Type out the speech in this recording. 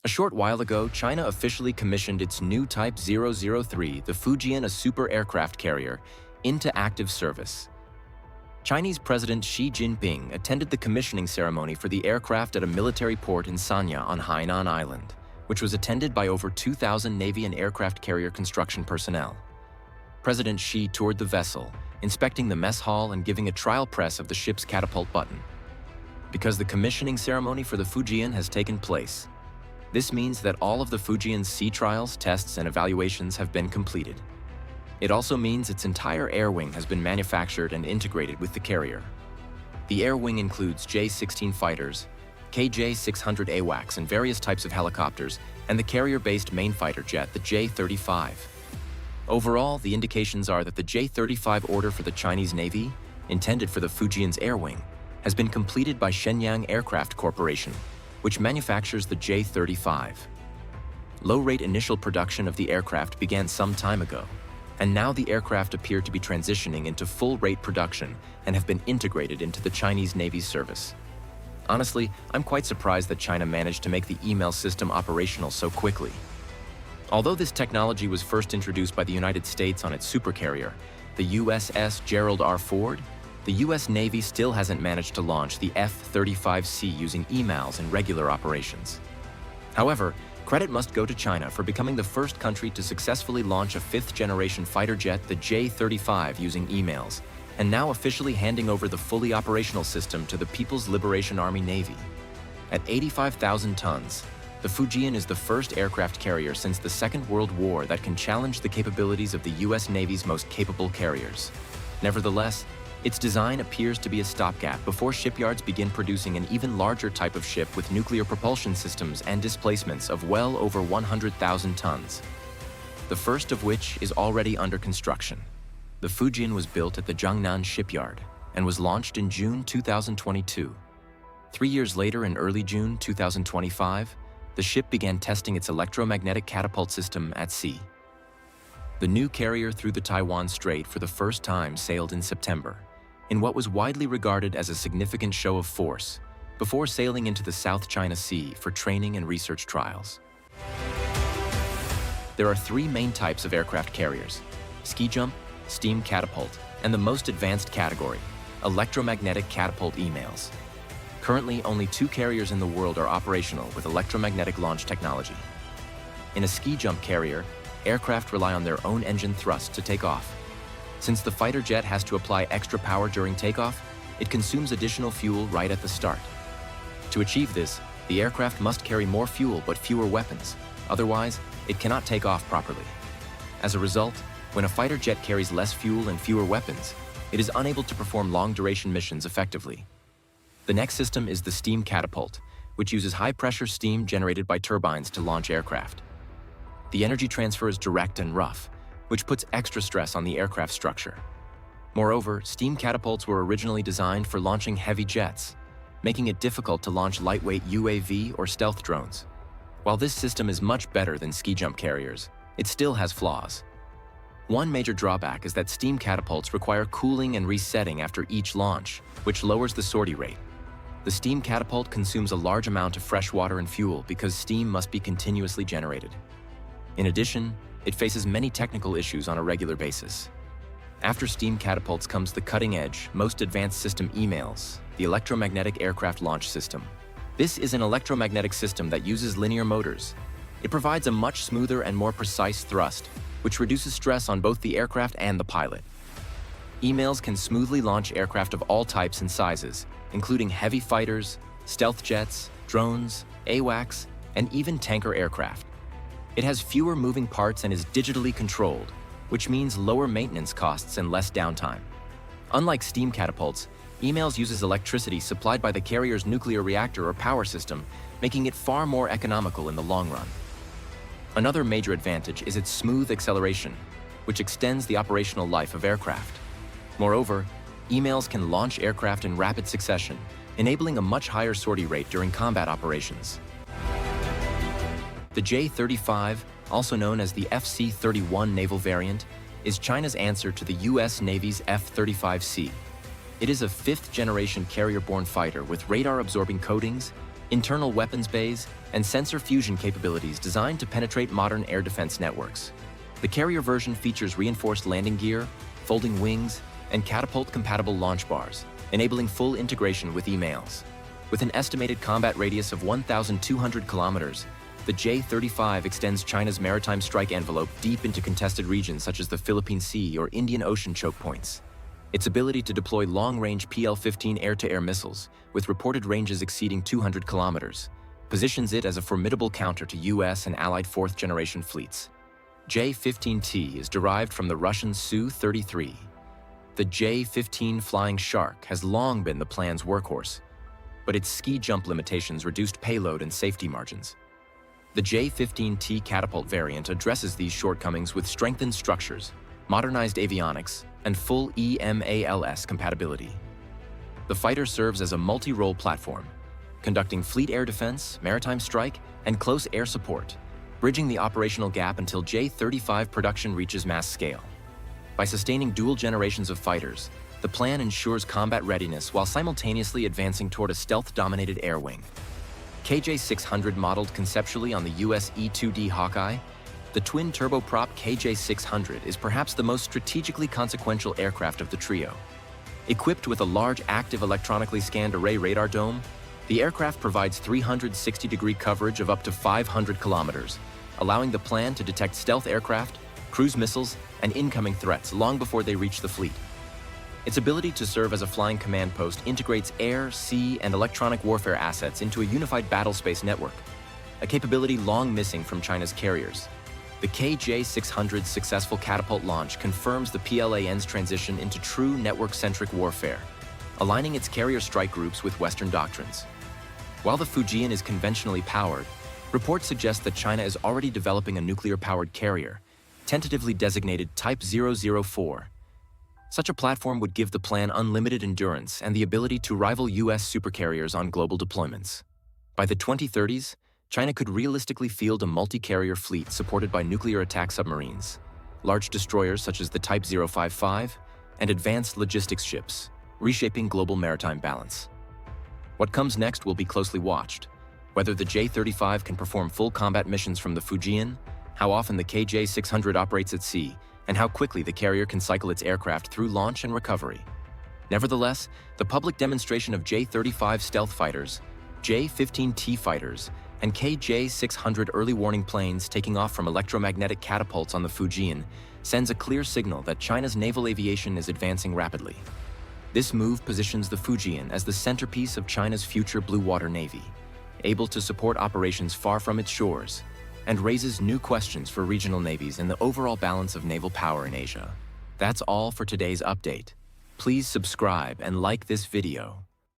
A short while ago, China officially commissioned its new Type 003, the Fujian, a super aircraft carrier, into active service. Chinese President Xi Jinping attended the commissioning ceremony for the aircraft at a military port in Sanya on Hainan Island, which was attended by over 2,000 Navy and aircraft carrier construction personnel. President Xi toured the vessel, inspecting the mess hall and giving a trial press of the ship's catapult button. Because the commissioning ceremony for the Fujian has taken place, this means that all of the Fujian's sea trials, tests, and evaluations have been completed. It also means its entire air wing has been manufactured and integrated with the carrier. The air wing includes J-16 fighters, KJ-600 AWACS, and various types of helicopters, and the carrier-based main fighter jet, the J-35. Overall, the indications are that the J-35 order for the Chinese Navy, intended for the Fujian's air wing, has been completed by Shenyang Aircraft Corporation, which manufactures the J-35. Low-rate initial production of the aircraft began some time ago, and now the aircraft appear to be transitioning into full-rate production and have been integrated into the Chinese Navy's service. Honestly, I'm quite surprised that China managed to make the EMALS system operational so quickly. Although this technology was first introduced by the United States on its supercarrier, the USS Gerald R. Ford, the U.S. Navy still hasn't managed to launch the F-35C using EMALS in regular operations. However, credit must go to China for becoming the first country to successfully launch a fifth-generation fighter jet, the J-35, using EMALS, and now officially handing over the fully operational system to the People's Liberation Army Navy. At 85,000 tons, the Fujian is the first aircraft carrier since the Second World War that can challenge the capabilities of the U.S. Navy's most capable carriers. Nevertheless, its design appears to be a stopgap before shipyards begin producing an even larger type of ship with nuclear propulsion systems and displacements of well over 100,000 tons, the first of which is already under construction. The Fujian was built at the Jiangnan shipyard and was launched in June 2022. 3 years later, in early June 2025, the ship began testing its electromagnetic catapult system at sea. The new carrier through the Taiwan Strait for the first time sailed in September, in what was widely regarded as a significant show of force, before sailing into the South China Sea for training and research trials. There are three main types of aircraft carriers: ski jump, steam catapult, and the most advanced category, electromagnetic catapult EMALS. Currently, only 2 carriers in the world are operational with electromagnetic launch technology. In a ski jump carrier, aircraft rely on their own engine thrust to take off. Since the fighter jet has to apply extra power during takeoff, it consumes additional fuel right at the start. To achieve this, the aircraft must carry more fuel but fewer weapons, otherwise, it cannot take off properly. As a result, when a fighter jet carries less fuel and fewer weapons, it is unable to perform long-duration missions effectively. The next system is the steam catapult, which uses high-pressure steam generated by turbines to launch aircraft. The energy transfer is direct and rough, which puts extra stress on the aircraft structure. Moreover, steam catapults were originally designed for launching heavy jets, making it difficult to launch lightweight UAV or stealth drones. While this system is much better than ski jump carriers, it still has flaws. One major drawback is that steam catapults require cooling and resetting after each launch, which lowers the sortie rate. The steam catapult consumes a large amount of fresh water and fuel because steam must be continuously generated. In addition, it faces many technical issues on a regular basis. After steam catapults comes the cutting-edge, most advanced system EMALS, the Electromagnetic Aircraft Launch System. This is an electromagnetic system that uses linear motors. It provides a much smoother and more precise thrust, which reduces stress on both the aircraft and the pilot. EMALS can smoothly launch aircraft of all types and sizes, including heavy fighters, stealth jets, drones, AWACS, and even tanker aircraft. It has fewer moving parts and is digitally controlled, which means lower maintenance costs and less downtime. Unlike steam catapults, EMALS uses electricity supplied by the carrier's nuclear reactor or power system, making it far more economical in the long run. Another major advantage is its smooth acceleration, which extends the operational life of aircraft. Moreover, EMALS can launch aircraft in rapid succession, enabling a much higher sortie rate during combat operations. The J-35, also known as the FC-31 naval variant, is China's answer to the U.S. Navy's F-35C. It is a fifth-generation carrier-borne fighter with radar-absorbing coatings, internal weapons bays, and sensor fusion capabilities designed to penetrate modern air defense networks. The carrier version features reinforced landing gear, folding wings, and catapult-compatible launch bars, enabling full integration with EMALS. With an estimated combat radius of 1,200 kilometers, the J-35 extends China's maritime strike envelope deep into contested regions such as the Philippine Sea or Indian Ocean choke points. Its ability to deploy long-range PL-15 air-to-air missiles, with reported ranges exceeding 200 kilometers, positions it as a formidable counter to US and Allied fourth-generation fleets. J-15T is derived from the Russian Su-33. The J-15 Flying Shark has long been the plan's workhorse, but its ski jump limitations reduced payload and safety margins. The J-15T catapult variant addresses these shortcomings with strengthened structures, modernized avionics, and full EMALS compatibility. The fighter serves as a multi-role platform, conducting fleet air defense, maritime strike, and close air support, bridging the operational gap until J-35 production reaches mass scale. By sustaining dual generations of fighters, the plan ensures combat readiness while simultaneously advancing toward a stealth-dominated air wing. KJ-600 modeled conceptually on the US E-2D Hawkeye, the twin-turboprop KJ-600 is perhaps the most strategically consequential aircraft of the trio. Equipped with a large active electronically scanned array radar dome, the aircraft provides 360-degree coverage of up to 500 kilometers, allowing the plan to detect stealth aircraft, cruise missiles, and incoming threats long before they reach the fleet. Its ability to serve as a flying command post integrates air, sea, and electronic warfare assets into a unified battlespace network, a capability long missing from China's carriers. The KJ-600's successful catapult launch confirms the PLAN's transition into true network-centric warfare, aligning its carrier strike groups with Western doctrines. While the Fujian is conventionally powered, reports suggest that China is already developing a nuclear-powered carrier, tentatively designated Type 004. Such a platform would give the plan unlimited endurance and the ability to rival US supercarriers on global deployments. By the 2030s, China could realistically field a multi-carrier fleet supported by nuclear attack submarines, large destroyers such as the Type 055, and advanced logistics ships, reshaping global maritime balance. What comes next will be closely watched. Whether the J-35 can perform full combat missions from the Fujian, how often the KJ-600 operates at sea, and how quickly the carrier can cycle its aircraft through launch and recovery. Nevertheless, the public demonstration of J-35 stealth fighters, J-15T fighters, and KJ-600 early warning planes taking off from electromagnetic catapults on the Fujian sends a clear signal that China's naval aviation is advancing rapidly. This move positions the Fujian as the centerpiece of China's future blue water navy, able to support operations far from its shores, and raises new questions for regional navies and the overall balance of naval power in Asia. That's all for today's update. Please subscribe and like this video.